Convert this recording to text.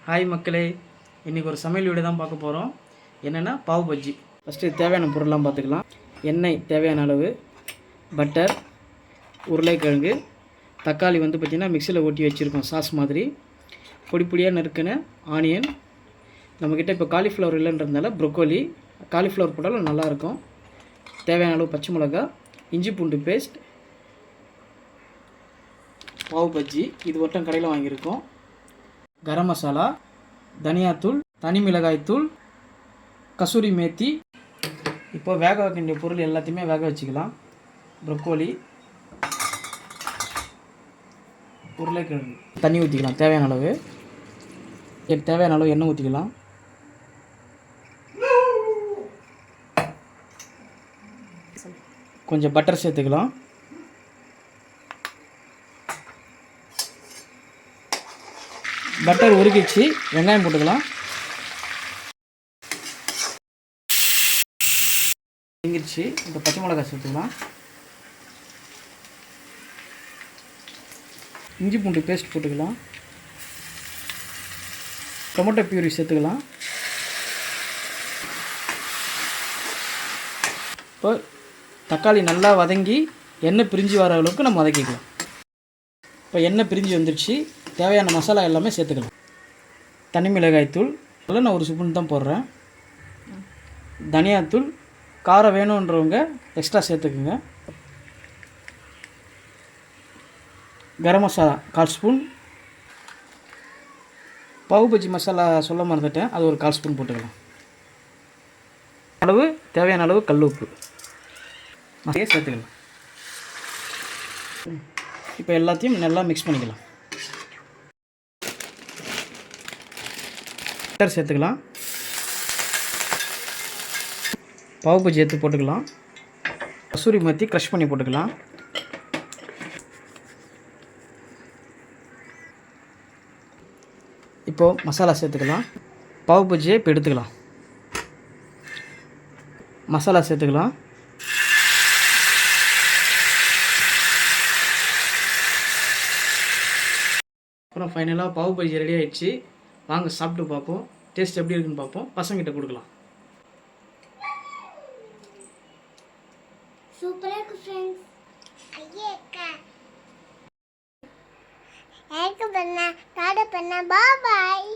Hi மக்களே, இன்றைக்கி ஒரு சமையல் வீடியோ தான் பார்க்க போகிறோம். என்னென்னா பாவ் பஜ்ஜி. ஃபஸ்ட்டு தேவையான பொருள்லாம் பார்த்துக்கலாம். எண்ணெய் தேவையான அளவு, பட்டர், உருளைக்கிழங்கு, தக்காளி வந்து பார்த்திங்கன்னா மிக்சியில் ஓட்டி வச்சுருக்கோம் சாஸ் மாதிரி, பொடி பொடியாக நறுக்கின ஆனியன், நம்மக்கிட்ட இப்போ காலிஃப்ளவர் இல்லைன்றதுனால ப்ரொக்கோலி, காலிஃப்ளவர் போட்டாலும் நல்லாயிருக்கும். தேவையான அளவு பச்சை மிளகா, இஞ்சி பூண்டு பேஸ்ட், பாவ் பஜ்ஜி இது மட்டும் கடையில் வாங்கியிருக்கோம். கரம் மசாலா, தனியாத்தூள், தனி மிளகாய்த்தூள், கசூரி மேத்தி. இப்போ வேக வைக்க வேண்டிய பொருள் எல்லாத்தையுமே வேக வச்சுக்கலாம். ப்ரொக்கோலி, உருளைக்கிழங்கு. தண்ணி ஊற்றிக்கலாம் தேவையான அளவு. தேவையான அளவு எண்ணெய் ஊற்றிக்கலாம். கொஞ்சம் பட்டர் சேர்த்துக்கலாம். பட்டர் உருகிச்சு, வெங்காயம் போட்டுக்கலாம். இங்கிருச்சு, இப்போ பச்சை மிளகாய் சேர்த்துக்கலாம். இஞ்சி பூண்டு பேஸ்ட் போட்டுக்கலாம். டொமேட்டோ பியூரி சேர்த்துக்கலாம். இப்போ தக்காளி நல்லா வதங்கி எண்ணெய் பிரிஞ்சு வர அளவுக்கு நம்ம வதக்கிக்கலாம். இப்போ எண்ணெய் பிரிஞ்சு வந்துடுச்சு. தேவையான மசாலா எல்லாமே சேர்த்துக்கலாம். தனி மிளகாய்த்தூள் நான் ஒரு ஸ்பூன் தான் போடுறேன். தனியாத்தூள் காரம் வேணுன்றவங்க எக்ஸ்ட்ரா சேர்த்துக்குங்க. கரம் மசாலா 1/4 ஸ்பூன். பாவ் பஜ்ஜி மசாலா சொல்ல மறந்துட்டேன், அது ஒரு 1/4 ஸ்பூன் போட்டுக்கலாம். அளவு தேவையான அளவு கல் உப்பு நிறைய சேர்த்துக்கலாம். இப்போ எல்லாத்தையும் நல்லா மிக்ஸ் பண்ணிக்கலாம். பட்டர் சேர்த்துக்கலாம். பாவ் பஜ்ஜி எடுத்து போட்டுக்கலாம். கசூரி மேத்தி க்ரஷ் பண்ணி போட்டுக்கலாம். இப்போது மசாலா சேர்த்துக்கலாம். பாவ் பஜ்ஜியை இப்போ எடுத்துக்கலாம். மசாலா சேர்த்துக்கலாம். அப்புறம் ஃபைனலாக பாவ் பஜ்ஜி ரெடி ஆகிடுச்சு. வாங்க சாப்பிட்டு பார்ப்போம். டேஸ்ட் எப்படி இருக்குன்னு பார்ப்போம். பசங்கிட்ட கொடுக்கலாம். சூப்பரா இருக்கு फ्रेंड्स. ஐயே அக்கா எனக்கு பண்ண காட பண்ண. பாய் பாய்.